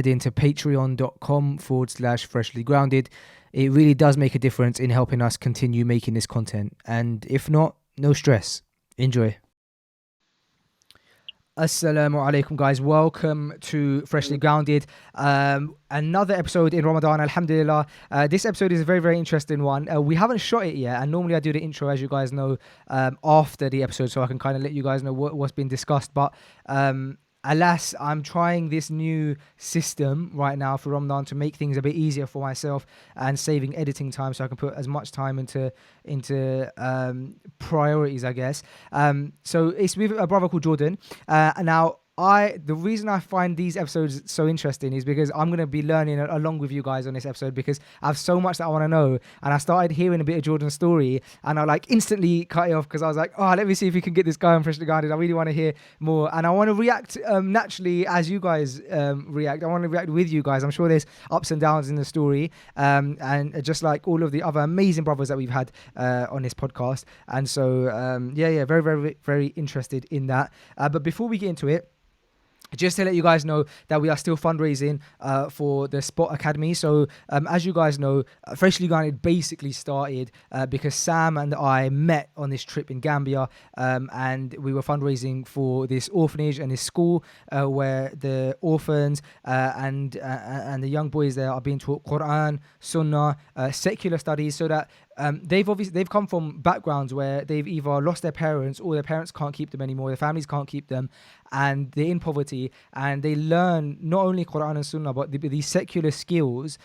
head into patreon.com/freshly grounded. It really does make a difference in helping us continue making this content. And if not, no stress. Enjoy. Assalamu alaikum, guys. Welcome to Freshly Grounded. Another episode in Ramadan, alhamdulillah. This episode is a very, very interesting one. We haven't shot it yet, and normally I do the intro, as you guys know, after the episode, so I can kind of let you guys know what's been discussed. But alas, I'm trying this new system right now for Ramadan to make things a bit easier for myself and saving editing time, so I can put as much time into priorities, I guess. So it's with a brother called Jordan. Now, the reason I find these episodes so interesting is because I'm going to be learning along with you guys on this episode, because I have so much that I want to know. And I started hearing a bit of Jordan's story and I instantly cut it off, because I was like, let me see if we can get this guy on Freshly Grounded. I really want to hear more. And I want to react naturally as you guys react. I want to react with you guys. I'm sure there's ups and downs in the story. And just like all of the other amazing brothers that we've had on this podcast. And so, very, very, very interested in that. But before we get into it, just to let you guys know that we are still fundraising for the Spot Academy. So as you guys know, Freshly Grounded basically started because Sam and I met on this trip in Gambia, and we were fundraising for this orphanage and this school where the orphans and the young boys there are being taught Quran, Sunnah, secular studies, so that they've come from backgrounds where they've either lost their parents or their parents can't keep them anymore, their families can't keep them, and they're in poverty, and they learn not only Quran and Sunnah but these secular skills,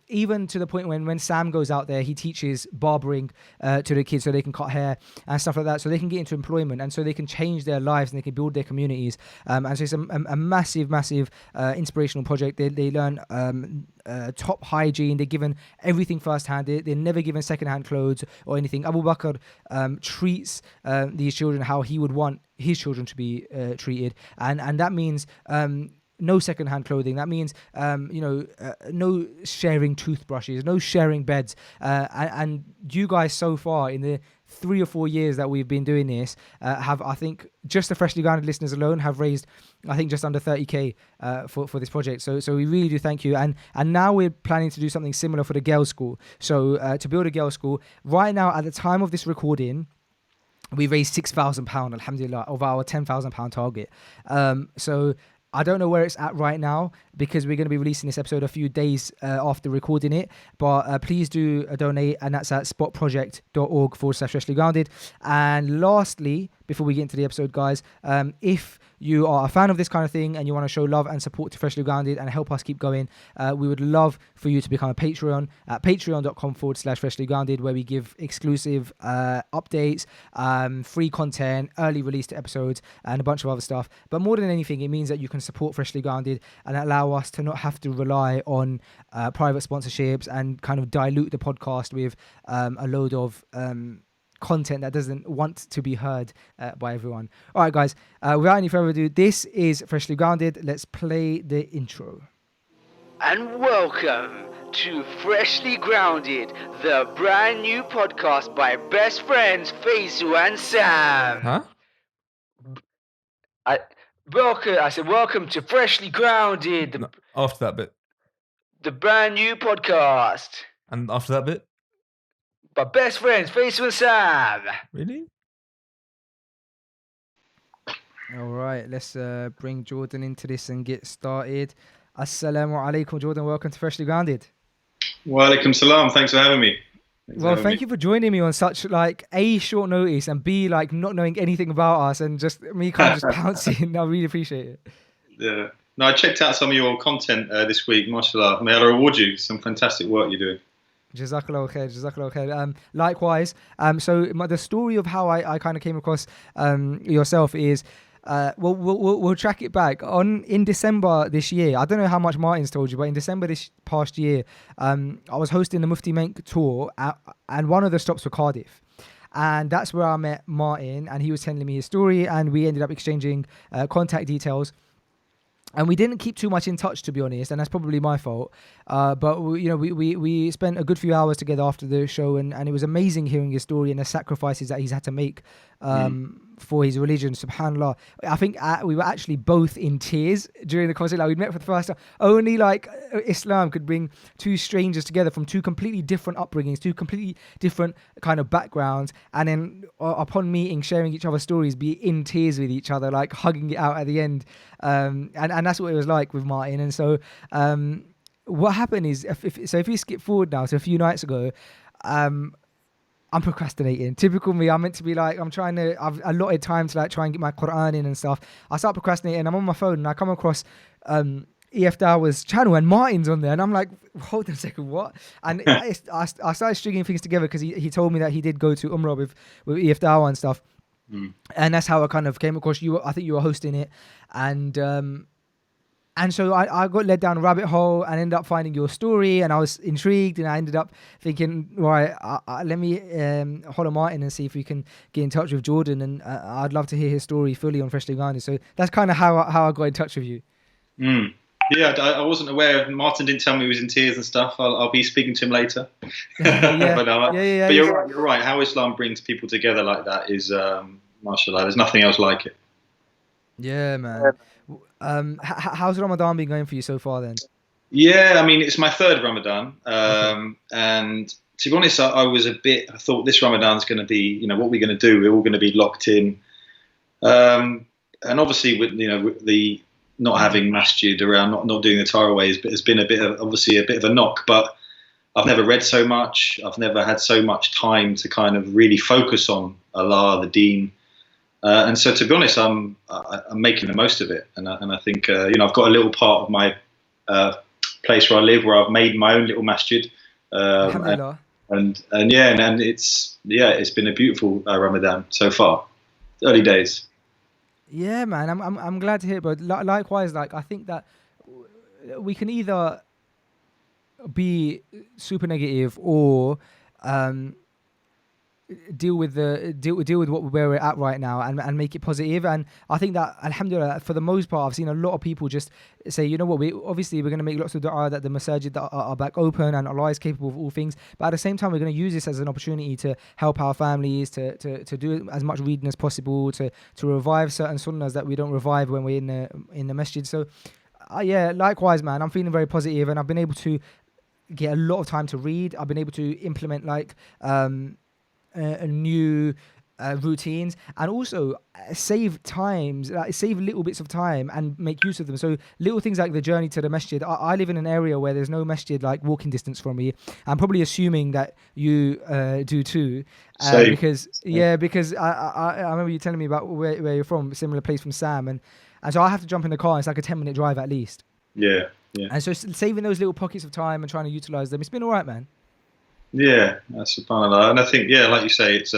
even to the point when Sam goes out there, he teaches barbering to the kids so they can cut hair and stuff like that, so they can get into employment and so they can change their lives and they can build their communities. And so it's a massive inspirational project. They learn top hygiene. They're given everything firsthand. They're never given secondhand clothes or anything. Abu Bakr treats these children how he would want his children to be treated, and that means no secondhand clothing. That means no sharing toothbrushes, no sharing beds, and you guys so far in the 3 or 4 years that we've been doing this have, I think, just the Freshly Grounded listeners alone have raised, I think, just under 30k for this project. So we really do thank you. And now we're planning to do something similar for the girls' school. So to build a girls' school, right now at the time of this recording, we raised £6,000, alhamdulillah, of our £10,000 target. So I don't know where it's at right now, because we're going to be releasing this episode a few days after recording it. But please do donate, and that's at spotproject.org/freshly grounded. And lastly, before we get into the episode, guys, if you are a fan of this kind of thing and you want to show love and support to Freshly Grounded and help us keep going, we would love for you to become a Patreon at patreon.com/freshly grounded, where we give exclusive updates, free content, early released episodes, and a bunch of other stuff. But more than anything, it means that you can support Freshly Grounded and allow us to not have to rely on private sponsorships and kind of dilute the podcast with a load of content that doesn't want to be heard by everyone. All right, guys, without any further ado, this is Freshly Grounded. Let's play the intro. And welcome to Freshly Grounded, the brand new podcast by best friends Faizu and Sam. Huh? I said welcome to Freshly Grounded, No, after that bit. the brand new podcast And after that bit? by best friends Faizu and Sam. Really? All right, let's bring Jordan into this and get started. Assalamu alaikum, Jordan. Welcome to Freshly Grounded. Wa alaikum salam. Thanks for having me. Thank you for joining me on such A, short notice, and B, not knowing anything about us, and just me kind of just pouncing. I really appreciate it. Yeah. No, I checked out some of your content this week. MashaAllah. May Allah reward you. Some fantastic work you're doing. Jazakallah khair. Likewise. So the story of how I kind of came across yourself is, we'll track it back in December this year. I don't know how much Martin's told you, but in December this past year, I was hosting the Mufti Menk tour, and one of the stops were Cardiff. And that's where I met Martin, and he was telling me his story, and we ended up exchanging contact details. And we didn't keep too much in touch, to be honest, and that's probably my fault. But we spent a good few hours together after the show, and it was amazing hearing his story and the sacrifices that he's had to make for his religion. Subhanallah. I think we were actually both in tears during the concert. Like, we met for the first time. Only like Islam could bring two strangers together from two completely different upbringings, two completely different kind of backgrounds, and then upon meeting, sharing each other's stories, be in tears with each other, like hugging it out at the end. And that's what it was like with Martin. And so what happened is, if we skip forward now to a few nights ago, I'm procrastinating. Typical me. I'm meant to be like, I've allotted time to like try and get my Quran in and stuff. I start procrastinating. I'm on my phone and I come across EF Dawa's channel and Martin's on there. And I'm like, hold on a second, what? And I started stringing things together because he told me that he did go to Umrah with EF Dawa and stuff. And that's how I kind of came across you. I think you were hosting it. And so I got led down a rabbit hole and ended up finding your story, and I was intrigued, and I ended up thinking, right, let me holler Martin and see if we can get in touch with Jordan, and I'd love to hear his story fully on Freshly Grounded. So that's kind of how I got in touch with you. Yeah, I wasn't aware. Martin didn't tell me he was in tears and stuff. I'll be speaking to him later. Yeah. But you're right. How Islam brings people together like that is, mashallah, there's nothing else like it. Yeah, man. How's Ramadan been going for you so far then? Yeah, I mean, it's my third Ramadan. And to be honest, I thought this Ramadan's going to be, what we're going to do, we're all going to be locked in. And obviously with the not having masjid around, not doing the taraweehs, but has been a bit of a knock. But I've never read so much. I've never had so much time to kind of really focus on Allah, the Deen. And so, to be honest, I'm making the most of it, and I think I've got a little part of my place where I live where I've made my own little masjid, and it's been a beautiful Ramadan so far. Early days. Yeah, man, I'm glad to hear it, but likewise, like I think that we can either be super negative or deal with where we're at right now and make it positive. And I think that, alhamdulillah, for the most part, I've seen a lot of people just say, you know what, we're going to make lots of dua that the masajid are back open and Allah is capable of all things, but at the same time we're going to use this as an opportunity to help our families, to do as much reading as possible, to revive certain sunnahs that we don't revive when we're in the masjid. So yeah, likewise, man, I'm feeling very positive, and I've been able to get a lot of time to read. I've been able to implement new routines, and also save little bits of time and make use of them. So little things like the journey to the masjid. I live in an area where there's no masjid like walking distance from me. I'm probably assuming that you do too, because I remember you telling me about where you're from, a similar place from Sam, and so I have to jump in the car. And it's like a 10-minute drive at least. Yeah. And so saving those little pockets of time and trying to utilize them, it's been all right, man. Yeah, subhanallah. And I think, like you say, it's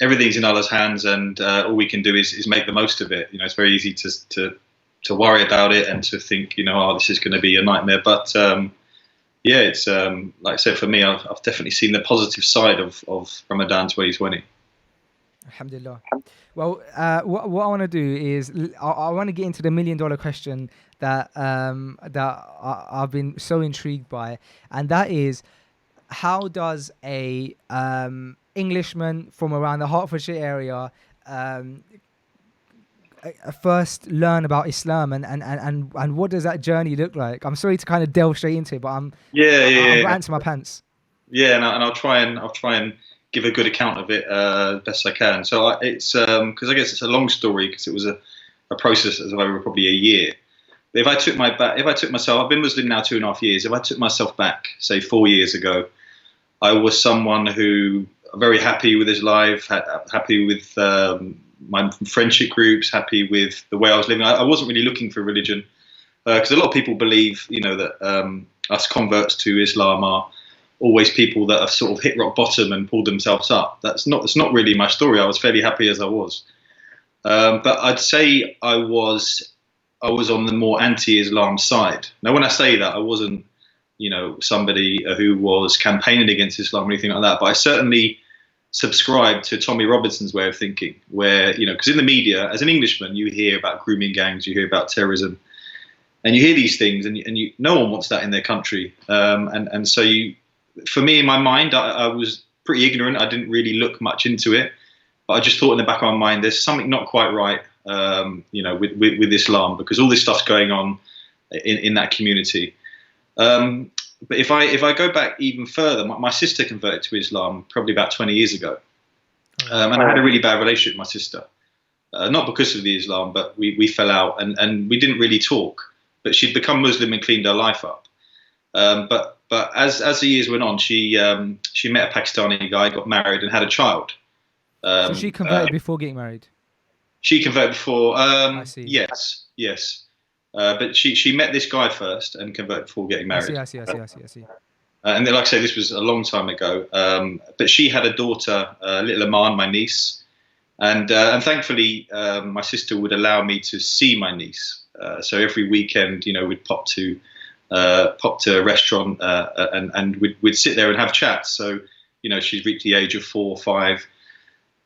everything's in Allah's hands, and all we can do is make the most of it. It's very easy to worry about it and to think, this is going to be a nightmare. But it's like I said, for me, I've definitely seen the positive side of Ramadan 2020. Alhamdulillah. Well, what I want to do is I want to get into the $1 million question that I've been so intrigued by, and that is, how does a Englishman from around the Hertfordshire area first learn about Islam, and what does that journey look like? I'm sorry to kind of delve straight into it, but I'm ran to my pants. Yeah, and I'll try and give a good account of it best I can. So it's because I guess it's a long story, because it was a process as over probably a year. But if I took myself, I've been Muslim now 2.5 years. If I took myself back, say 4 years ago, I was someone who very happy with his life, happy with my friendship groups, happy with the way I was living. I wasn't really looking for religion, because a lot of people believe, that us converts to Islam are always people that have sort of hit rock bottom and pulled themselves up. That's not really my story. I was fairly happy as I was, but I'd say I was on the more anti-Islam side. Now, when I say that, I wasn't, somebody who was campaigning against Islam or anything like that, but I certainly subscribed to Tommy Robinson's way of thinking, where, because in the media, as an Englishman, you hear about grooming gangs, you hear about terrorism, and you hear these things, and no one wants that in their country. And so for me, in my mind, I was pretty ignorant. I didn't really look much into it. But I just thought in the back of my mind, there's something not quite right, with Islam, because all this stuff's going on in that community. But if I go back even further, my sister converted to Islam probably about 20 years ago, and I had a really bad relationship with my sister, not because of the Islam, but we fell out and we didn't really talk. But she'd become Muslim and cleaned her life up. But as the years went on, she met a Pakistani guy, got married, and had a child. So she converted before getting married? She converted before. I see. Yes. But she met this guy first and converted before getting married. I see. And then, like I say, this was a long time ago. But she had a daughter, little Aman, my niece, and thankfully my sister would allow me to see my niece. So every weekend, we'd pop to a restaurant and we'd sit there and have chats. So she's reached the age of 4 or 5.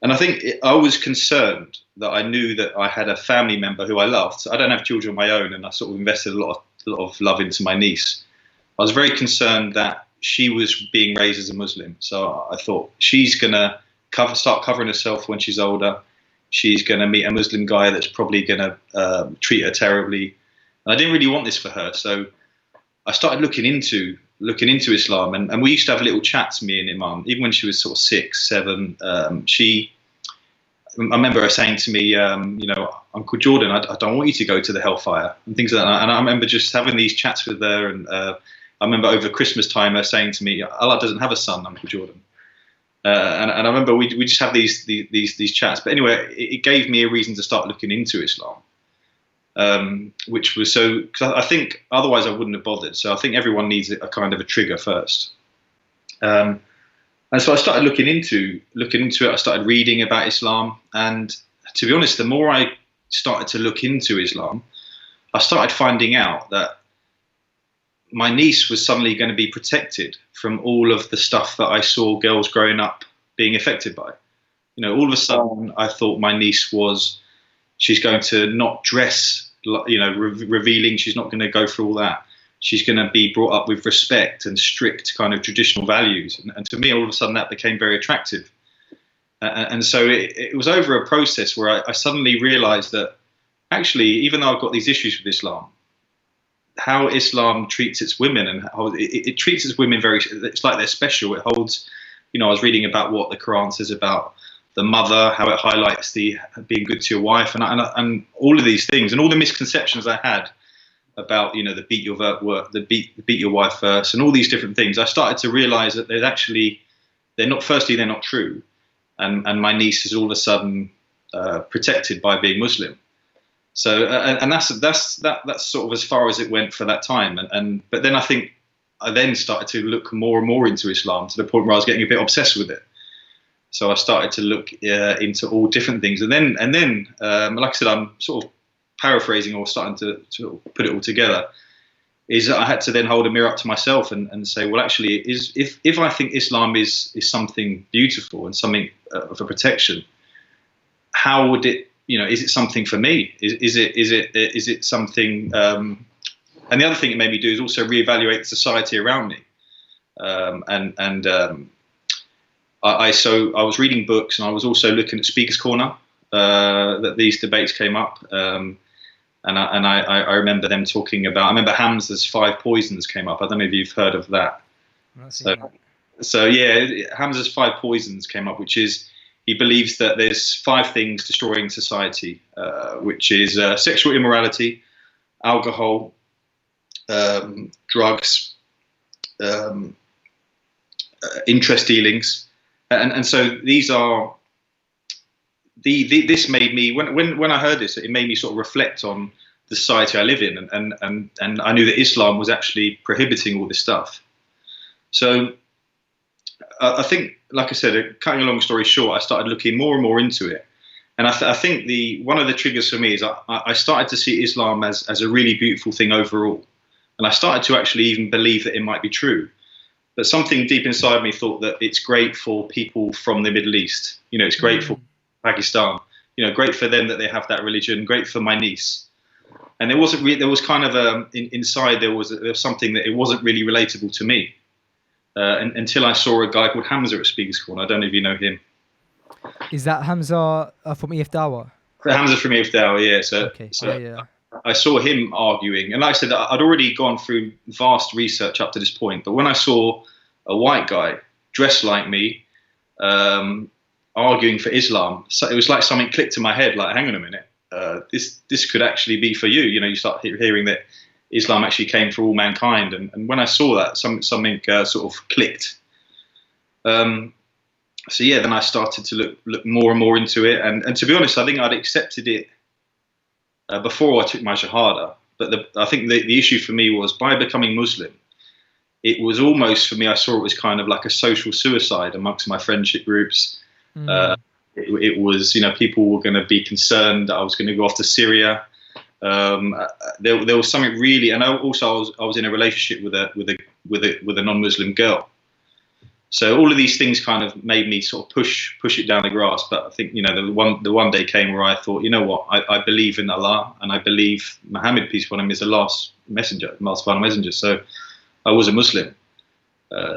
And I think I was concerned that I knew that I had a family member who I loved. I don't have children of my own, and I sort of invested a lot of love into my niece. I was very concerned that she was being raised as a Muslim. So I thought, she's going to start covering herself when she's older. She's going to meet a Muslim guy that's probably going to treat her terribly. And I didn't really want this for her. So I started looking into Islam, and we used to have little chats, me and Imam, even when she was sort of 6, 7. I remember her saying to me, Uncle Jordan, I don't want you to go to the hellfire, and things like that. And I remember just having these chats with her, and I remember over Christmas time her saying to me, Allah doesn't have a son, Uncle Jordan. And I remember we just have these chats. But anyway, it gave me a reason to start looking into Islam. Which was because I think otherwise I wouldn't have bothered. So I think everyone needs a kind of a trigger first. And so I started looking into it. I started reading about Islam, and to be honest, the more I started to look into Islam, I started finding out that my niece was suddenly going to be protected from all of the stuff that I saw girls growing up being affected by. All of a sudden I thought my niece she's going to not dress, revealing. She's not going to go through all that. She's going to be brought up with respect and strict kind of traditional values. And to me, all of a sudden, that became very attractive. And so it was over a process where I suddenly realized that actually, even though I've got these issues with Islam, how Islam treats its women and how it treats its women it's like they're special. It holds, I was reading about what the Quran says about the mother, how it highlights the being good to your wife, and all of these things, and all the misconceptions I had about the beat your wife first, and all these different things. I started to realize that they're not true, and my niece is all of a sudden protected by being Muslim. So and that's sort of as far as it went for that time. But then I think I then started to look more and more into Islam to the point where I was getting a bit obsessed with it. So I started to look into all different things, and then like I said, I'm sort of paraphrasing or starting to sort of put it all together. Is that I had to then hold a mirror up to myself and say, well, actually, if I think Islam is something beautiful and something of a protection, how would it? Is it something for me? Is it something? And the other thing it made me do is also reevaluate the society around me, I was reading books, and I was also looking at Speaker's Corner, that these debates came up, and I remember them talking about. I remember Hamza's 5 poisons came up. I don't know if you've heard of that. So yeah, Hamza's 5 poisons came up, which is he believes that there's 5 things destroying society, which is sexual immorality, alcohol, drugs, interest dealings. And so these are this made me when I heard this, it made me sort of reflect on the society I live in, and I knew that Islam was actually prohibiting all this stuff. So I think, like I said, cutting a long story short, I started looking more and more into it, and I think one of the triggers for me is I started to see Islam as a really beautiful thing overall, and I started to actually even believe that it might be true. But something deep inside me thought that it's great for people from the Middle East. It's great for Pakistan. Great for them that they have that religion. Great for my niece. And there was kind of inside there was something that it wasn't really relatable to me, until I saw a guy called Hamza at Speaker's Corner. I don't know if you know him. Is that Hamza from EF Dawa? Hamza from Ifdal, yeah. Okay. So Yeah. I saw him arguing, and like I said, I'd already gone through vast research up to this point. But when I saw a white guy dressed like me, arguing for Islam, so it was like something clicked in my head. Like, hang on a minute, this could actually be for you. You know, you start hearing that Islam actually came for all mankind, and when I saw that, something sort of clicked. So yeah, then I started to look more and more into it, and to be honest, I think I'd accepted it before I took my Shahada. But I think the issue for me was, by becoming Muslim, it was almost, for me, I saw it was kind of like a social suicide amongst my friendship groups. It was, you know, people were going to be concerned that I was going to go off to Syria. There was something really, and I was in a relationship with a non-Muslim girl. So all of these things kind of made me sort of push it down the grass. But I think, you know, the one day came where I thought, you know what, I believe in Allah, and I believe Muhammad, peace be upon him, is the last final messenger. So I was a Muslim.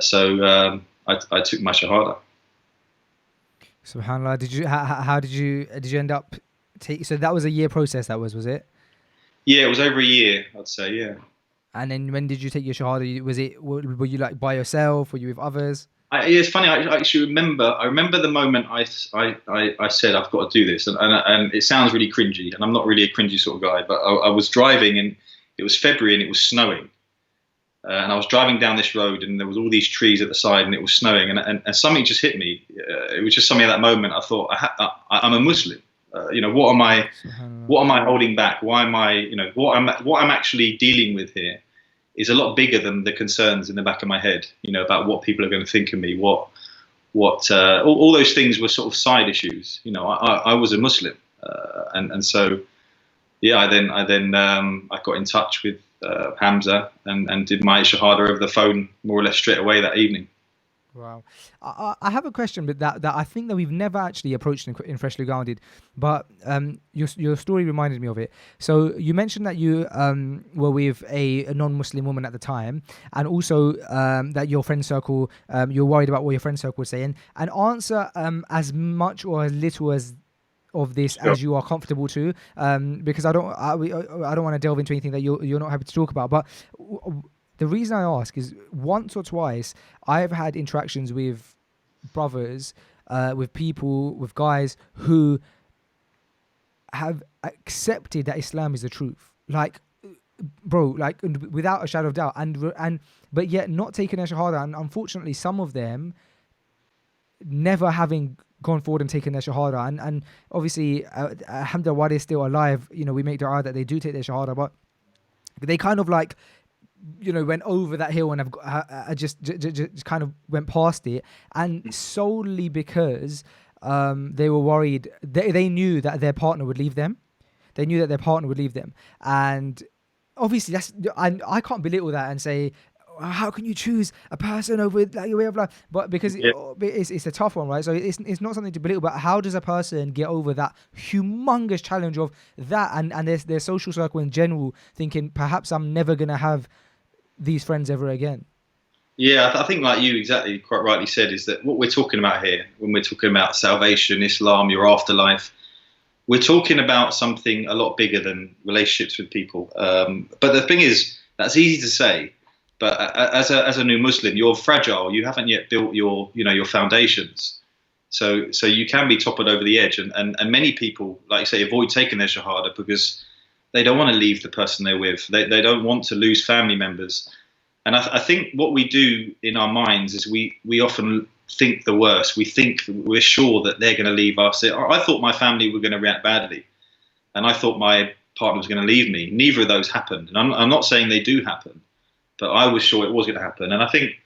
So I took my Shahada. Subhanallah. How did you end up so that was a year process, was it? Yeah, it was over a year, I'd say, yeah. And then when did you take your Shahada? Were you like by yourself? Were you with others? It's funny. I actually remember the moment I said I've got to do this, and it sounds really cringy, and I'm not really a cringy sort of guy. But I was driving, and it was February, and it was snowing, and I was driving down this road, and there was all these trees at the side, and it was snowing, and something just hit me. It was just something at that moment. I thought, I'm a Muslim. You know, what am I holding back? Why am I? You know, what I'm actually dealing with here is a lot bigger than the concerns in the back of my head, you know, about what people are going to think of me, all those things were sort of side issues. You know, I was a Muslim, and so, yeah, I got in touch with Hamza and did my Shahada over the phone more or less straight away that evening. Wow. I have a question, but that I think that we've never actually approached in Freshly Grounded, but your story reminded me of it. So you mentioned that you were with a non-Muslim woman at the time, and also that your friend circle, you're worried about what your friend circle was saying, and answer as much or as little as of this as you are comfortable to, because I don't want to delve into anything that you're not happy to talk about, but the reason I ask is, once or twice I've had interactions with brothers, with people, with guys who have accepted that Islam is the truth, like, bro, like, without a shadow of doubt, and but yet not taking their Shahada, and unfortunately some of them never having gone forward and taken their Shahada, and obviously alhamdulillah, while they're still alive, you know, we make dua that they do take their Shahada, but they kind of like, you know, went over that hill and have just kind of went past it, and solely because they were worried. They knew that their partner would leave them. And obviously I can't belittle that and say, how can you choose a person over like your way of life? But because it's a tough one, right? So it's not something to belittle. But how does a person get over that humongous challenge of that and their social circle in general, thinking perhaps I'm never gonna have these friends ever again? Yeah, I think like you exactly quite rightly said, is that what we're talking about here, when we're talking about salvation, Islam, your afterlife, we're talking about something a lot bigger than relationships with people. But the thing is, that's easy to say, but as a new Muslim, you're fragile. You haven't yet built your foundations. So you can be toppled over the edge, and many people, like you say, avoid taking their Shahada because they don't want to leave the person they're with. They don't want to lose family members. And I think what we do in our minds is we often think the worst. We're sure that they're going to leave us. I thought my family were going to react badly, and I thought my partner was going to leave me. Neither of those happened. And I'm not saying they do happen, but I was sure it was going to happen. And I think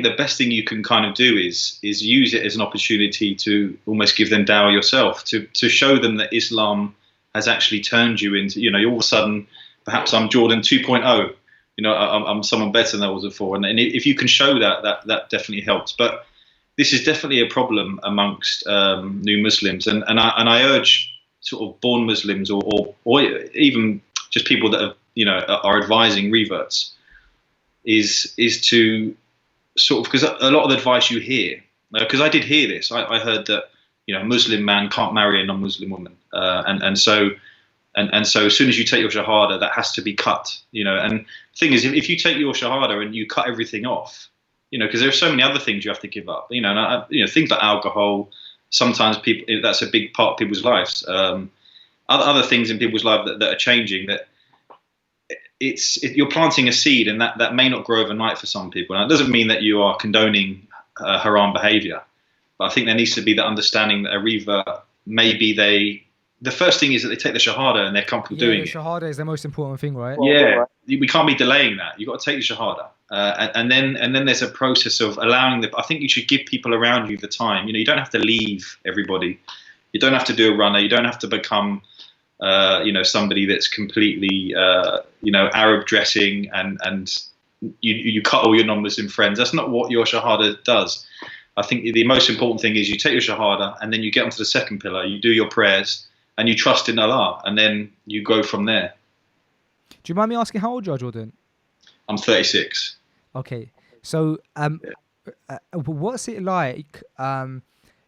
the best thing you can kind of do is use it as an opportunity to almost give them dawah yourself, to show them that Islam has actually turned you into, you know, all of a sudden, perhaps I'm Jordan 2.0, you know, I'm someone better than I was before. And if you can show that definitely helps. But this is definitely a problem amongst new Muslims. And I urge sort of born Muslims or even just people that are advising reverts is to sort of, because a lot of the advice you hear because I did hear this. I heard that a Muslim man can't marry a non-Muslim woman, and so as soon as you take your shahada, that has to be cut. And the thing is, if you take your shahada and you cut everything off, because there are so many other things you have to give up. Things like alcohol. Sometimes that's a big part of people's lives. Other things in people's lives that are changing. That you're planting a seed, and that may not grow overnight for some people. Now, it doesn't mean that you are condoning haram behavior, but I think there needs to be the understanding that a revert, maybe the first thing is that they take the shahada and they're comfortable doing it. The shahada is the most important thing, right? Yeah, we can't be delaying that. You've got to take the shahada, and then there's a process of allowing I think you should give people around you the time. You don't have to leave everybody. You don't have to do a runner. You don't have to become somebody that's completely Arab dressing and you cut all your non-Muslim friends. That's not what your shahada does. I think the most important thing is you take your shahada and then you get onto the second pillar. You do your prayers and you trust in Allah, and then you go from there. Do you mind me asking how old you are, Jordan? I'm 36. Okay, so what's it like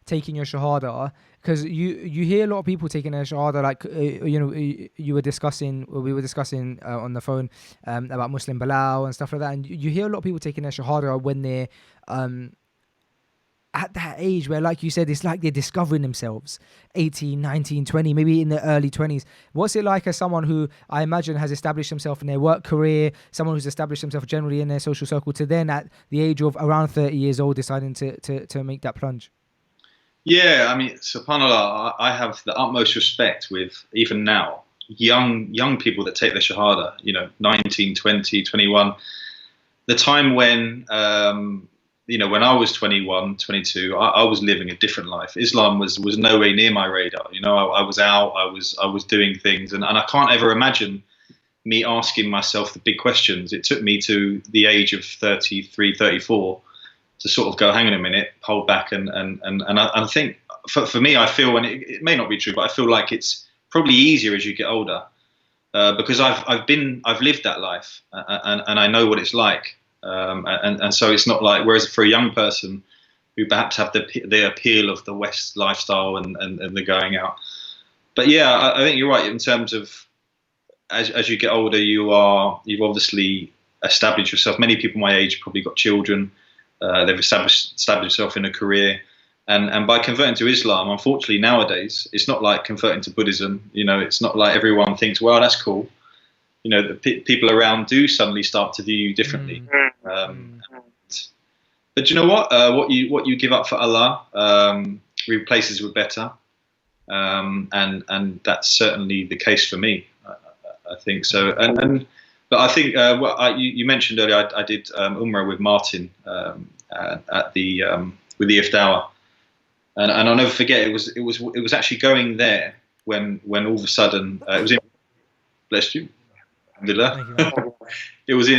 taking your shahada? Because you hear a lot of people taking their shahada, like we were discussing on the phone about Muslim Bilal and stuff like that, and you hear a lot of people taking their shahada when they're at that age where, like you said, it's like they're discovering themselves, 18, 19, 20, maybe in their early 20s. What's it like as someone who I imagine has established himself in their work career, someone who's established himself generally in their social circle, to then at the age of around 30 years old deciding to make that plunge? Yeah, I mean, subhanAllah, I have the utmost respect with, even now, young people that take the shahada, 19, 20, 21. The time when, when I was 21, 22, I was living a different life. Islam was nowhere near my radar. I was out, I was doing things, and I can't ever imagine me asking myself the big questions. It took me to the age of 33, 34 to sort of go, hang on a minute, hold back, and I think for me, I feel, and it may not be true, but I feel like it's probably easier as you get older, because I've lived that life, and I know what it's like, and so it's not like, whereas for a young person who perhaps have the appeal of the West lifestyle and the going out, but yeah, I think you're right in terms of as you get older, you've obviously established yourself. Many people my age probably got children. They've established themselves in a career, and by converting to Islam, unfortunately nowadays it's not like converting to Buddhism. It's not like everyone thinks, well, that's cool. The people around do suddenly start to view you differently. But you know what? What you give up for Allah replaces with better, and that's certainly the case for me. I think so, But I think you mentioned earlier, I did Umrah with Martin at the with the Ifdawah, and I'll never forget. It was actually going there when all of a sudden it was in. Bless you. Alhamdulillah. It was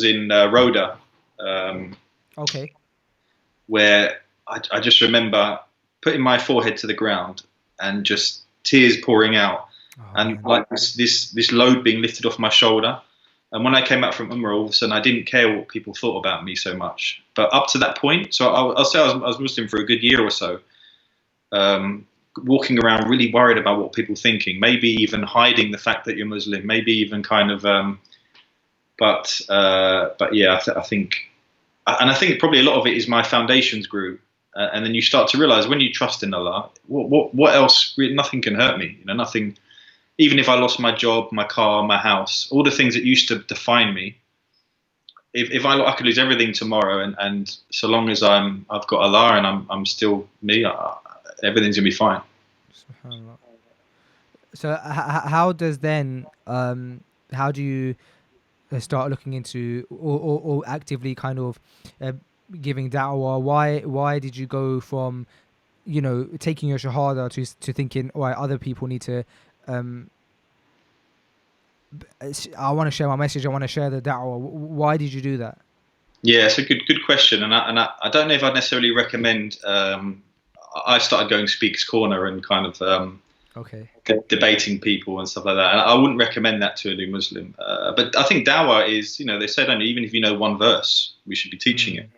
in Rhoda. Okay. Where I just remember putting my forehead to the ground and just tears pouring out. And like this load being lifted off my shoulder. And when I came out from Umrah, all of a sudden I didn't care what people thought about me so much. But up to that point, so I'll say I was Muslim for a good year or so, walking around really worried about what people thinking, maybe even hiding the fact that you're Muslim, maybe even kind of, but yeah, I think probably a lot of it is my foundations grew. And then you start to realize when you trust in Allah, what else, nothing can hurt me, nothing. Even if I lost my job, my car, my house, all the things that used to define me, if I could lose everything tomorrow, and so long as I've got Allah and I'm still me, everything's gonna be fine. So how does then how do you start looking into or actively kind of giving da'wah? Why did you go from taking your shahada to thinking, all right, other people need to I want to share my message, I want to share the da'wah? Why did you do that? Yeah, it's a good question, and I don't know if I'd necessarily recommend. I started going Speaker's Corner and kind of debating people and stuff like that, and I wouldn't recommend that to a new Muslim. But I think da'wah is, they say, don't even if you know one verse, we should be teaching it.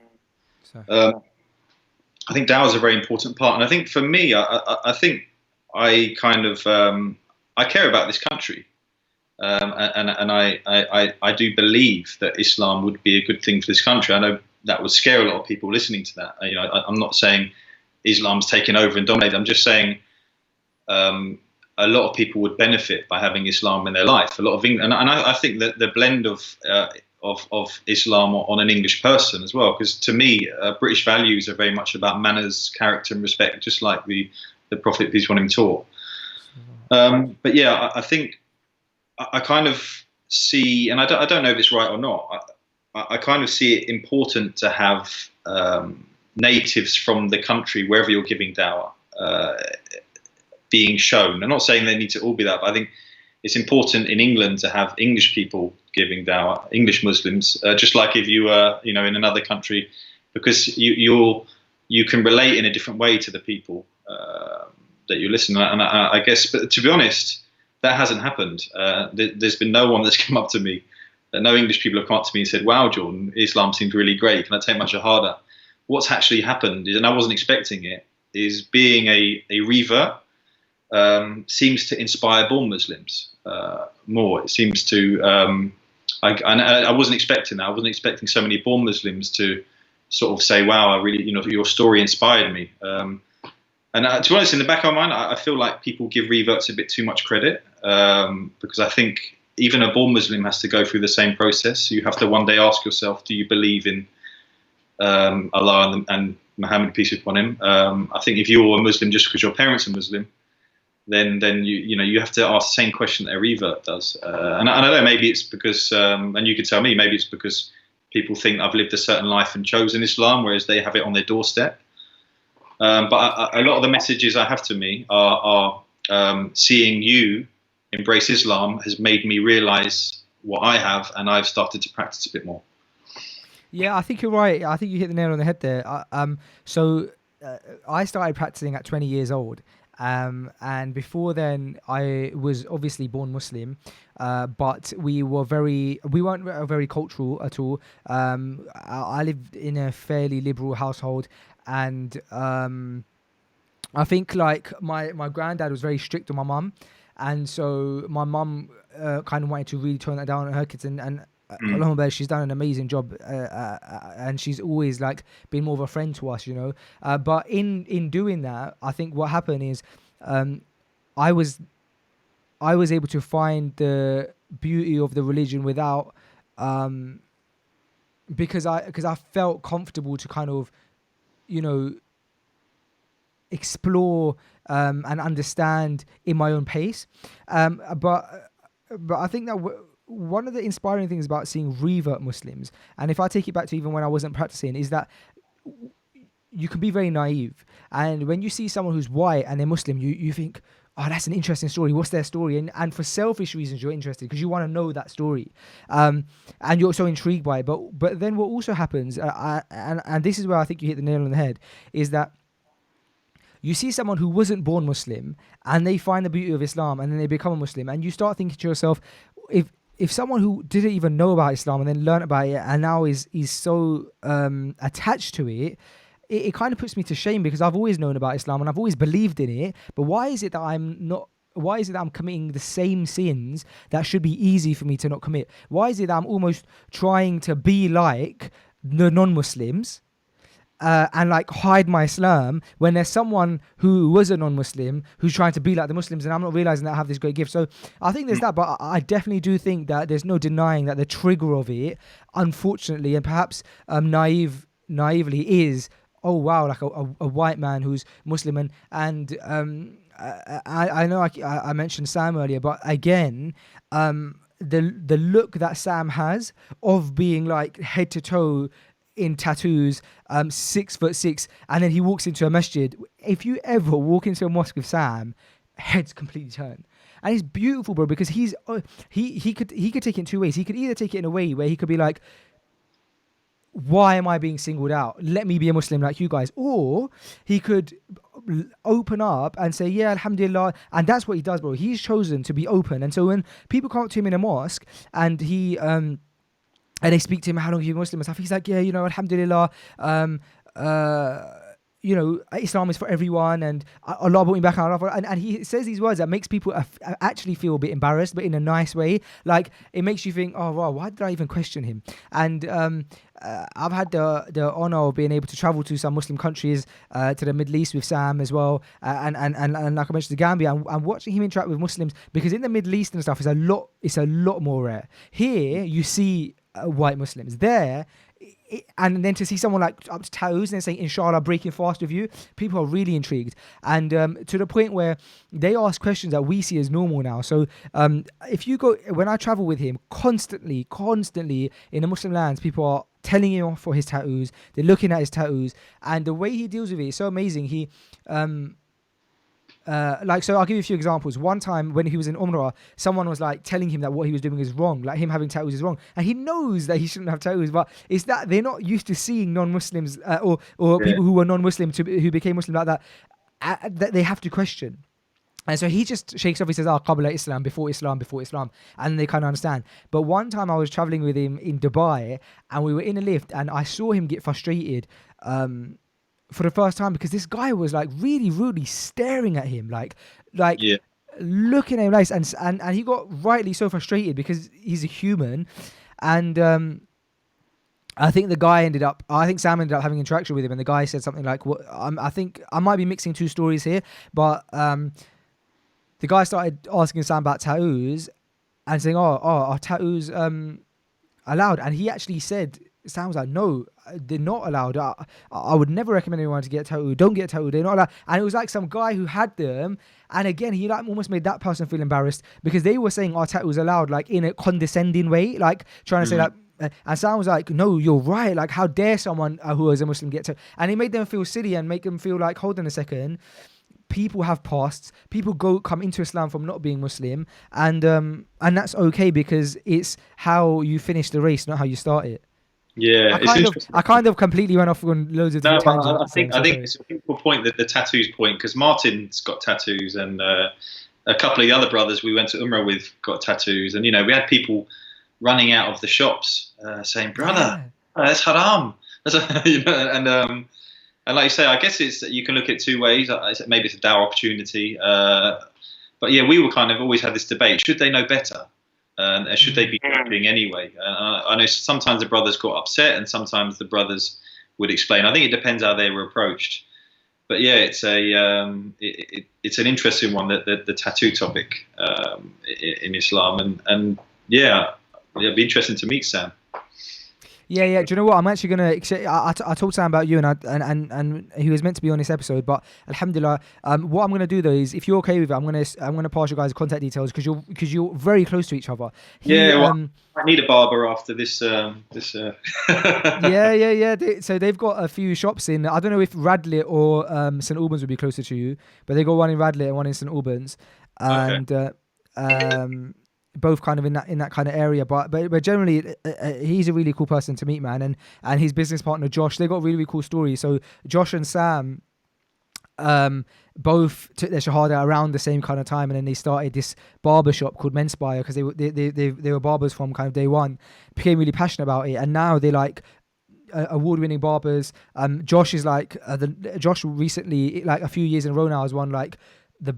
I think dawah is a very important part, and I think for me, I think I kind of I care about this country, and I do believe that Islam would be a good thing for this country. I know that would scare a lot of people listening to that. You know, I'm not saying Islam's taken over and dominated. I'm just saying a lot of people would benefit by having Islam in their life. A lot of and I think that the blend of Islam on an English person as well, because to me, British values are very much about manners, character, and respect, just like the Prophet peace on him taught. But yeah, I think I kind of see, and I don't know if it's right or not. I kind of see it important to have natives from the country, wherever you're giving dawah, being shown. I'm not saying they need to all be that, but I think it's important in England to have English people giving dawah, English Muslims, just like if you were, in another country, because you can relate in a different way to the people that you listen to. And I guess, but to be honest, that hasn't happened. There's been no one that's come up to me, no English people have come up to me and said, "Wow, Jordan, Islam seems really great. Can I take my Shahada?" What's actually happened is, and I wasn't expecting it, is being a revert seems to inspire born Muslims more. It seems to. I wasn't expecting that. I wasn't expecting so many born Muslims to sort of say, "Wow, I really, your story inspired me." And to be honest, in the back of my mind, I feel like people give reverts a bit too much credit, because I think even a born Muslim has to go through the same process. You have to one day ask yourself, do you believe in Allah and Muhammad, peace be upon him? I think if you're a Muslim just because your parents are Muslim, then you have to ask the same question that a revert does. And I don't know, maybe it's because, and you could tell me, maybe it's because people think I've lived a certain life and chosen Islam, whereas they have it on their doorstep. But a lot of the messages I have to me are seeing you embrace Islam has made me realize what I have, and I've started to practice a bit more. Yeah, I think you're right. I think you hit the nail on the head there. So I started practicing at 20 years old. And before then, I was obviously born Muslim, but we weren't very cultural at all. I lived in a fairly liberal household, and I think like my granddad was very strict on my mum, and so my mum kind of wanted to really tone that down on her kids, and Alhamdulillah, she's done an amazing job, and she's always like been more of a friend to us, but in doing that, I think what happened is I was able to find the beauty of the religion without because I felt comfortable to kind of explore and understand in my own pace, but I think that one of the inspiring things about seeing revert Muslims, and if I take it back to even when I wasn't practicing, is that you can be very naive. And when you see someone who's white and they're Muslim, you think, oh, that's an interesting story. What's their story? And for selfish reasons, you're interested because you want to know that story. And you're so intrigued by it. But then what also happens, and this is where I think you hit the nail on the head, is that you see someone who wasn't born Muslim and they find the beauty of Islam and then they become a Muslim, and you start thinking to yourself, if someone who didn't even know about Islam and then learned about it and now is so attached to it, it kind of puts me to shame, because I've always known about Islam and I've always believed in it. But why is it that I'm committing the same sins that should be easy for me to not commit? Why is it that I'm almost trying to be like the non-Muslims and like hide my Islam when there's someone who was a non-Muslim who's trying to be like the Muslims, and I'm not realizing that I have this great gift? So I think there's that, but I definitely do think that there's no denying that the trigger of it, unfortunately, and perhaps naively, is, oh wow, like a white man who's Muslim. And I know I mentioned Sam earlier, but again, the look that Sam has of being like head to toe in tattoos, 6'6", and then he walks into a masjid. If you ever walk into a mosque with Sam, heads completely turn. And it's beautiful, bro, because he could take it in two ways. He could either take it in a way where he could be like, why am I being singled out? Let me be a Muslim like you guys. Or he could open up and say, yeah, alhamdulillah. And that's what he does, bro. He's chosen to be open. And so when people come up to him in a mosque and he and they speak to him, how long have you been Muslim and stuff, he's like, yeah, alhamdulillah, you know, Islam is for everyone, and Allah brought me back, and he says these words that makes people actually feel a bit embarrassed, but in a nice way. Like, it makes you think, oh wow, why did I even question him? And I've had the honor of being able to travel to some Muslim countries, to the Middle East with Sam as well, and like I mentioned, the Gambia, and watching him interact with Muslims, because in the Middle East and stuff, it's a lot more rare. Here you see white Muslims. There, and then to see someone like up to tattoos and saying inshallah breaking fast with you, people are really intrigued, and to the point where they ask questions that we see as normal now. So if you go, when I travel with him, constantly in the Muslim lands, people are telling him off for his tattoos, they're looking at his tattoos, and the way he deals with it is so amazing. He so I'll give you a few examples. One time when he was in Umrah, someone was like telling him that what he was doing is wrong, like him having tattoos is wrong, and he knows that he shouldn't have tattoos, but it's that they're not used to seeing non-Muslims or people who were non-Muslim who became Muslim like that, that they have to question. And so he just shakes off. He says, Qabla Islam, before Islam. And they kind of understand. But one time I was traveling with him in Dubai, and we were in a lift, and I saw him get frustrated for the first time, because this guy was like really staring at him, like looking at him nice. And he got rightly so frustrated, because he's a human. And I think Sam ended up having interaction with him, and the guy said something like, I think I might be mixing two stories here, but the guy started asking Sam about tattoos and saying, are tattoos allowed? And he actually said, Sam was like, no, they're not allowed. I would never recommend anyone to get a tattoo. Don't get a tattoo. They're not allowed. And it was like some guy who had them. And again, he like almost made that person feel embarrassed, because they were saying, are tattoos allowed? Like in a condescending way, like trying to say like, and Sam was like, no, you're right. Like, how dare someone who is a Muslim get to? And he made them feel silly and make them feel like, hold on a second. People have pasts. People come into Islam from not being Muslim, and that's okay, because it's how you finish the race, not how you start it. Yeah, I kind of completely went off on loads of different tangents. I think it's a people point that the tattoos point, because Martin's got tattoos, and a couple of the other brothers we went to Umrah with got tattoos, and we had people running out of the shops saying, "Brother, that's haram." And like you say, I guess you can look at it two ways. Maybe it's a dawah opportunity, but yeah, we were kind of always had this debate: should they know better? Should they be doing anyway? I know sometimes the brothers got upset, and sometimes the brothers would explain. I think it depends how they were approached. But yeah, it's it's an interesting one, the tattoo topic in Islam, and yeah, it'd be interesting to meet Sam. Yeah. Do you know what? I'm actually gonna. I told Sam about you, and he was meant to be on this episode, but Alhamdulillah. What I'm gonna do though is, if you're okay with it, I'm gonna pass you guys contact details, because you're very close to each other. I need a barber after this. Yeah. So they've got a few shops in. I don't know if Radlett or St Albans would be closer to you, but they got one in Radlett and one in St Albans, and both kind of in that kind of area, but generally he's a really cool person to meet, man, and his business partner Josh, they got really, really cool stories. So Josh and Sam both took their Shahada around the same kind of time, and then they started this barber shop called Menspire, because they were barbers from kind of day one, became really passionate about it, and now they're like award-winning barbers. Josh is like Josh recently, like a few years in a row now, has won like the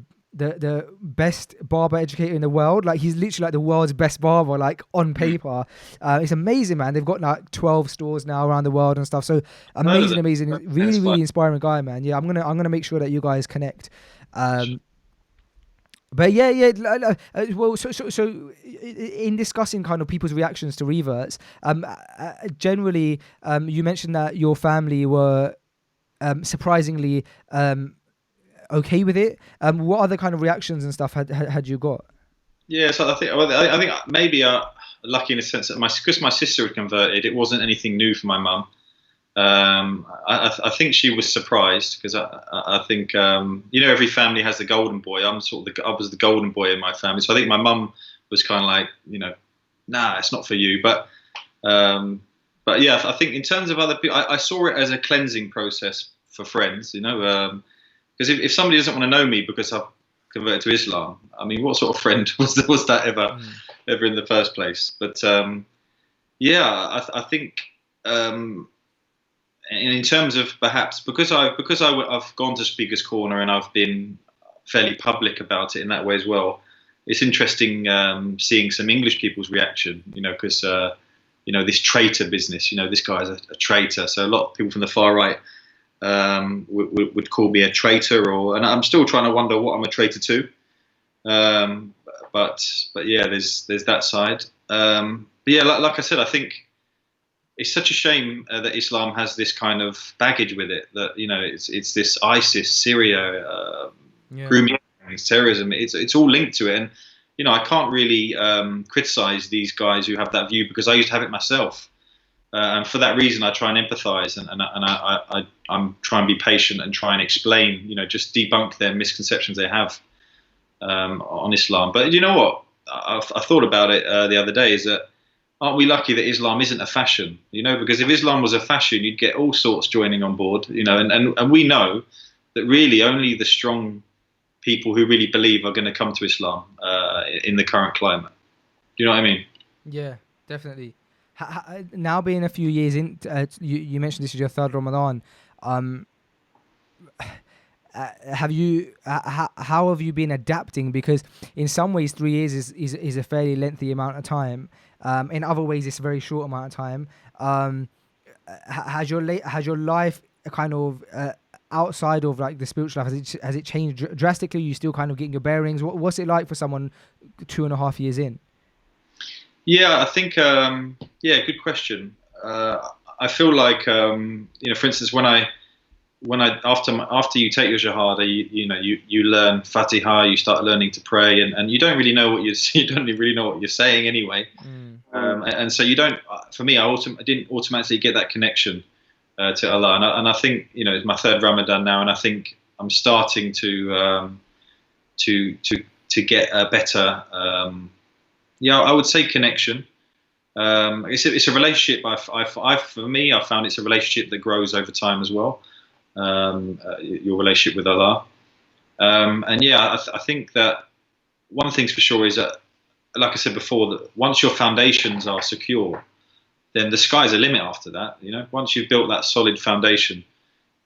best barber educator in the world. Like, he's literally like the world's best barber, like on paper. It's amazing, man. They've got like 12 stores now around the world and stuff. So amazing. Really inspiring guy, man. Yeah, I'm gonna make sure that you guys connect. But yeah. Well, so in discussing kind of people's reactions to reverts, generally, you mentioned that your family were surprisingly okay with it. What other kind of reactions and stuff had you got? Yeah, so I think maybe lucky in a sense that because my sister had converted, it wasn't anything new for my mum. I think she was surprised, because I think every family has the golden boy. I was the golden boy in my family, so I think my mum was kind of like, nah, it's not for you. But yeah, I think in terms of other people, I saw it as a cleansing process for friends, because if somebody doesn't want to know me because I've converted to Islam, I mean, what sort of friend was that ever in the first place? But yeah, I think and in terms of perhaps because I've gone to Speaker's Corner and I've been fairly public about it in that way as well. It's interesting seeing some English people's reaction, because this traitor business, this guy's a traitor. So a lot of people from the far right would call me a traitor, and I'm still trying to wonder what I'm a traitor to. But yeah, there's that side. But yeah, like I said, I think it's such a shame that Islam has this kind of baggage with it. That it's this ISIS, Syria, grooming, terrorism. It's all linked to it, and I can't really criticize these guys who have that view because I used to have it myself. And for that reason, I try and empathise, and I'm trying to be patient and try and explain, just debunk their misconceptions they have on Islam. But you know what? I thought about it the other day. Is that aren't we lucky that Islam isn't a fashion? Because if Islam was a fashion, you'd get all sorts joining on board. And we know that really only the strong people who really believe are going to come to Islam in the current climate. Do you know what I mean? Yeah, definitely. Now being a few years in, you mentioned this is your third Ramadan. How have you been adapting? Because in some ways 3 years is a fairly lengthy amount of time. In other ways it's a very short amount of time. Has your life kind of outside of like the spiritual life, has it changed drastically? You still kind of getting your bearings? What's it like for someone 2.5 years in? Yeah, I think good question. I feel like for instance, when I after you take your Shahada, you learn Fatiha, you start learning to pray, and you don't really know what you don't really know what you're saying anyway. And so you don't. For me, I didn't automatically get that connection to Allah, and I think it's my third Ramadan now, and I think I'm starting to get a better. I would say connection. It's a relationship. For me, I found it's a relationship that grows over time as well. Your relationship with Allah, I think that one thing's for sure is that, like I said before, that once your foundations are secure, then the sky's the limit after that. Once you've built that solid foundation,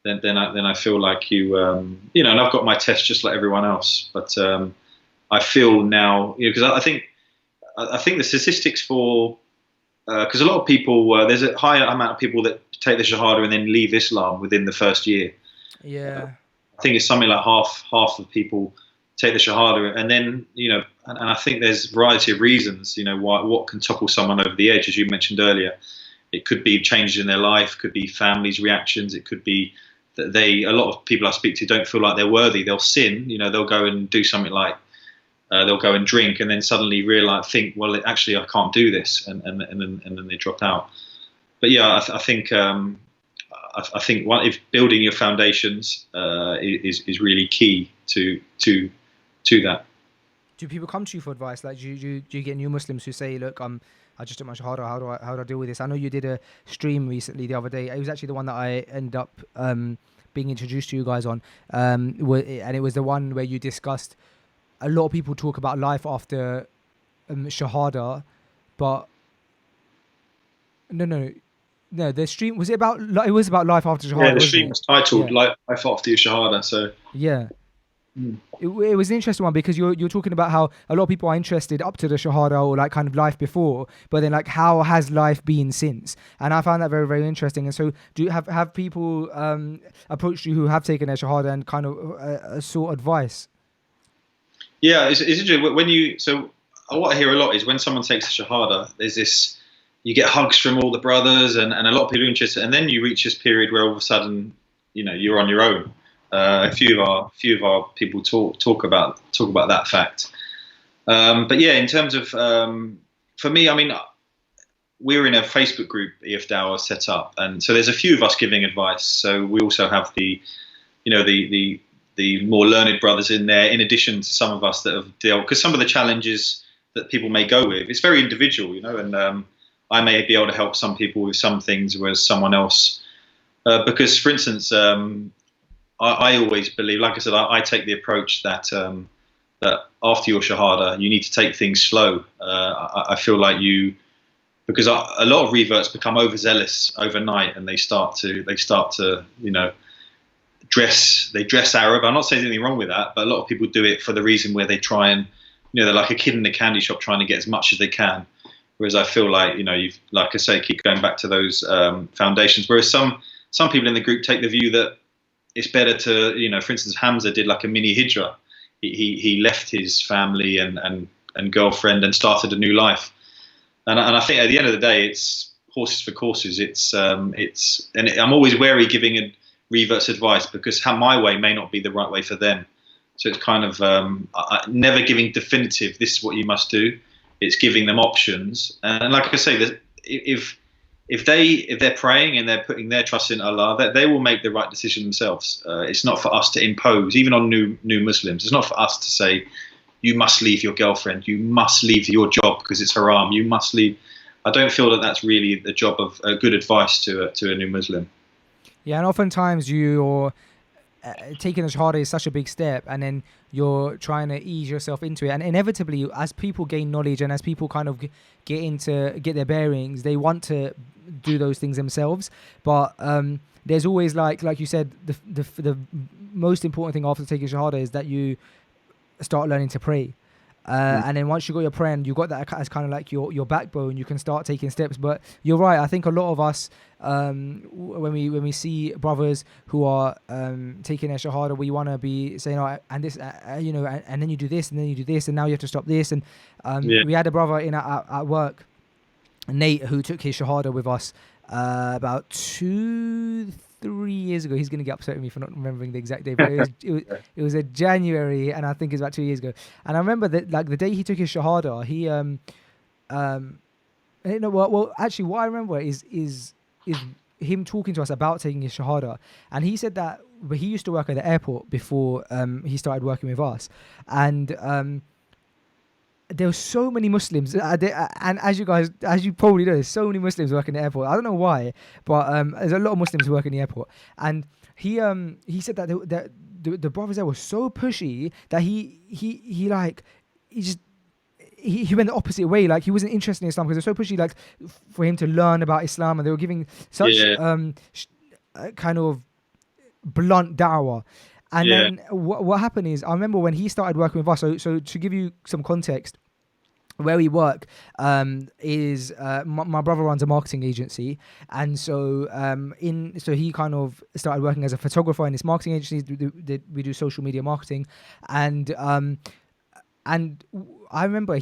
then I feel like and I've got my test just like everyone else, but I feel now, because I think the statistics for because a lot of people, there's a higher amount of people that take the Shahada and then leave Islam within the first year. Yeah. I think it's something like half of people take the Shahada, and then, and I think there's a variety of reasons, what can topple someone over the edge, as you mentioned earlier. It could be changes in their life, could be families' reactions, it could be that a lot of people I speak to don't feel like they're worthy. They'll sin, they'll go and do something like, they'll go and drink, and then suddenly think, well, actually, I can't do this, and then they drop out. But yeah, I think if building your foundations is really key to that. Do people come to you for advice? Like, do you get new Muslims who say, look, I just took my Shahada, how do I deal with this? I know you did a stream recently the other day. It was actually the one that I ended up being introduced to you guys on, and it was the one where you discussed. A lot of people talk about life after Shahada, but no. The stream was it about life after Shahada. Yeah, the stream was titled Life After Your Shahada. So yeah, it was an interesting one because you're talking about how a lot of people are interested up to the Shahada or like kind of life before, but then like how has life been since? And I found that very, very interesting. And so, do you have people approached you who have taken their Shahada and kind of sought advice? Yeah, it's interesting so what I hear a lot is when someone takes a Shahada, there's this, you get hugs from all the brothers and a lot of people are interested, and then you reach this period where all of a sudden, you're on your own. A few of our people talk about that fact. But yeah, in terms of for me, I mean, we're in a Facebook group, EF Dawah set up, and so there's a few of us giving advice. So we also have the more learned brothers in there, in addition to some of us that have dealt, because some of the challenges that people may go with, it's very individual, and I may be able to help some people with some things, whereas someone else, because for instance, I always believe, like I said, I take the approach that that after your Shahada, you need to take things slow. I feel like you because a lot of reverts become overzealous overnight, and they start to dress Arab. I'm not saying there's anything wrong with that, but a lot of people do it for the reason where they try and, they're like a kid in a candy shop trying to get as much as they can. Whereas I feel like, you've, like I say, keep going back to those foundations. Whereas some people in the group take the view that it's better to, for instance, Hamza did like a mini hijrah. He left his family and girlfriend and started a new life. And I think at the end of the day, it's horses for courses. I'm always wary giving reverts advice, because my way may not be the right way for them. So it's kind of never giving definitive, this is what you must do. It's giving them options. And like I say, if they're praying and they're putting their trust in Allah, that they will make the right decision themselves. It's not for us to impose, even on new Muslims. It's not for us to say, you must leave your girlfriend, you must leave your job because it's haram, you must leave. I don't feel that that's really the job of good advice to a new Muslim. Yeah, and oftentimes you're taking a Shahada is such a big step, and then you're trying to ease yourself into it. And inevitably, as people gain knowledge and as people kind of get their bearings, they want to do those things themselves. But there's always, like you said, the most important thing after taking Shahada is that you start learning to pray. And then once you got your prayer and you got that as kind of like your backbone, you can start taking steps. But you're right. I think a lot of us, when we see brothers who are taking their Shahada, we want to be saying, oh, and this, and then you do this, and then you do this, and now you have to stop this. And we had a brother at work, Nate, who took his Shahada with us about 2-3 years ago. He's going to get upset with me for not remembering the exact date, but it was a January, and I think it's about 2 years ago. And I remember that, like, the day he took his Shahada, he actually what I remember is him talking to us about taking his Shahada. And he said that he used to work at the airport before he started working with us, and there were so many Muslims, and as you probably know, there's so many Muslims working in the airport. I don't know why, but there's a lot of Muslims who work in the airport. And he said that the brothers there were so pushy that he went the opposite way. Like, he wasn't interested in Islam because they're so pushy, like, for him to learn about Islam, and they were giving such kind of blunt da'wah. And then what happened is, I remember when he started working with us, so to give you some context, where we work is my brother runs a marketing agency, and so he kind of started working as a photographer in this marketing agency. We do social media marketing, and I remember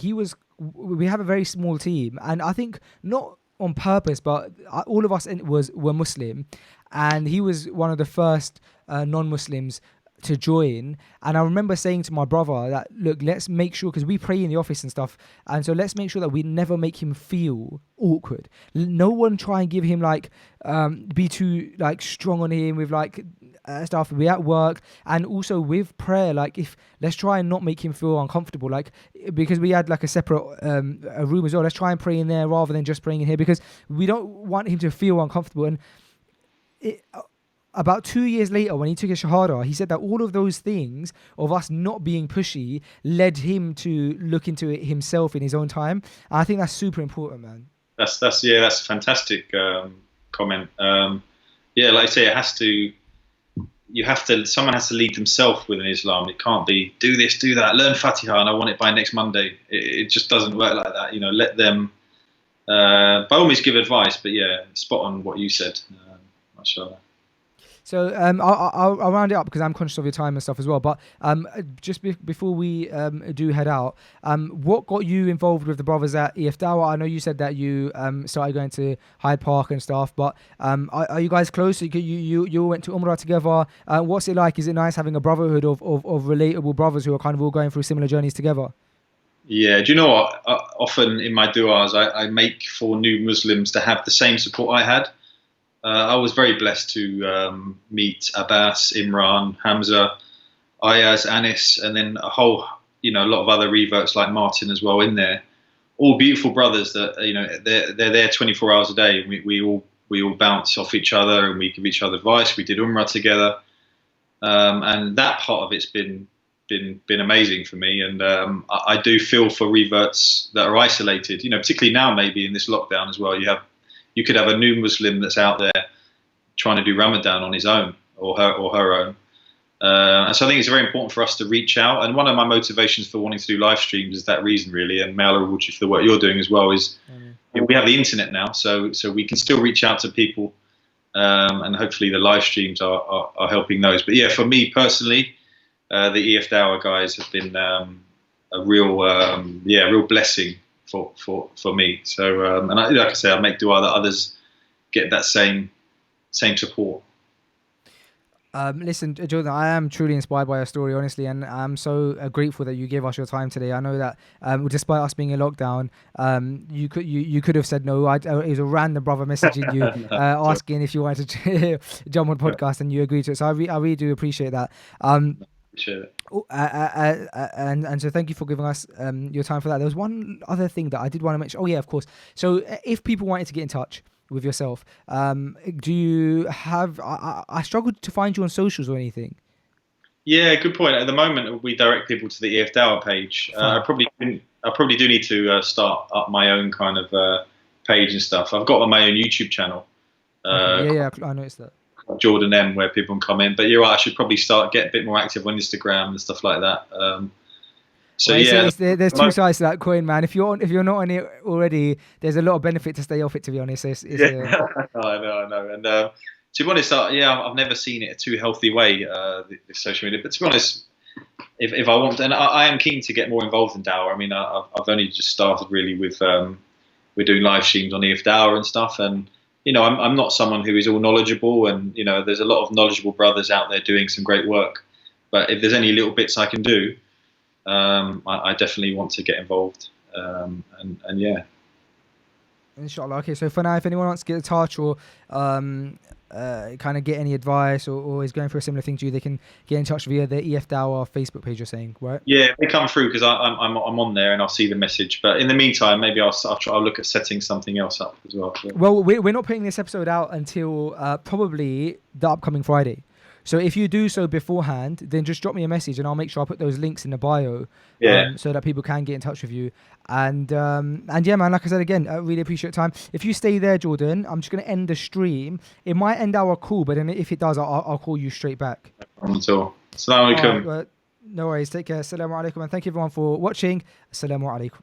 we have a very small team, and I think not on purpose, but all of us were Muslim, and he was one of the first non-Muslims to join. And I remember saying to my brother that, look, let's make sure, because we pray in the office and stuff, and so let's make sure that we never make him feel awkward. No one try and give him like be too like strong on him with like stuff. We at work, and also with prayer, like, let's try and not make him feel uncomfortable, like, because we had like a separate a room as well. Let's try and pray in there rather than just praying in here, because we don't want him to feel uncomfortable. And about 2 years later, when he took his Shahada, he said that all of those things of us not being pushy led him to look into it himself in his own time. And I think that's super important, man. That's a fantastic comment. Like I say, someone has to lead themselves within Islam. It can't be do this, do that, learn Fatiha, and I want it by next Monday. It just doesn't work like that. Let them by all means give advice, but spot on what you said. Mashallah. So I'll round it up because I'm conscious of your time and stuff as well. But just before we do head out, what got you involved with the brothers at EF Dawah? I know you said that you started going to Hyde Park and stuff, but are you guys close? You all went to Umrah together. What's it like? Is it nice having a brotherhood of relatable brothers who are kind of all going through similar journeys together? Yeah, do you know what? Often in my du'as, I make for new Muslims to have the same support I had. I was very blessed to meet Abbas, Imran, Hamza, Ayaz, Anis, and then a lot of other reverts like Martin as well in there. All beautiful brothers that they're there 24 hours a day. We all bounce off each other and we give each other advice. We did Umrah together, and that part of it's been been amazing for me, and I do feel for reverts that are isolated. Particularly now, maybe in this lockdown as well. You could have a new Muslim that's out there trying to do Ramadan on his own or her own. And so I think it's very important for us to reach out. And one of my motivations for wanting to do live streams is that reason, really. And may Allah reward you for the work you're doing as well. Is we have the internet now, so we can still reach out to people, and hopefully the live streams are helping those. But yeah, for me personally, the EF Dawah guys have been a real blessing for me. So and like I say, I make dua that others get that same support. Listen, Jordan, I am truly inspired by your story, honestly, and I'm so grateful that you gave us your time today. I know that despite us being in lockdown, you could have said no. It was a random brother messaging you asking if you wanted to jump on podcast, and you agreed to it. So I really do appreciate that. Appreciate it. And so thank you for giving us your time for that. There was one other thing that I did want to mention. Oh yeah, of course. So if people wanted to get in touch with yourself, do you have? I struggled to find you on socials or anything. Yeah, good point. At the moment, we direct people to the EF Dawah page. I probably do need to start up my own kind of page and stuff. I've got my own YouTube channel. Yeah, I noticed that. Jordan M, where people can come in. But you're right, I should probably get a bit more active on Instagram and stuff like that. There's two sides to that coin, man. If you're not on it already, there's a lot of benefit to stay off it. To be honest, I know. And to be honest, I've never seen it a too healthy way, this social media. But to be honest, if I want, and I am keen to get more involved in Dawah. I mean, I've only just started really with we're doing live streams on EF Dawah and stuff, and I'm not someone who is all knowledgeable, and there's a lot of knowledgeable brothers out there doing some great work. But if there's any little bits I can do, I definitely want to get involved, and yeah. Inshallah. Okay, so for now, if anyone wants to get in touch or kind of get any advice or is going through a similar thing to you, they can get in touch via the EF Dawah Facebook page, you're saying, right? Yeah, they come through because I'm on there and I'll see the message. But in the meantime, maybe I'll look at setting something else up as well. Well, we're not putting this episode out until probably the upcoming Friday. So if you do so beforehand, then just drop me a message and I'll make sure I put those links in the bio, so that people can get in touch with you. And yeah, man, like I said again, I really appreciate your time. If you stay there, Jordan, I'm just going to end the stream. It might end our call, but then if it does, I'll call you straight back. No problem at all. Assalamu alaikum. No worries. Take care. Assalamu alaikum. And thank you everyone for watching. Assalamu alaikum.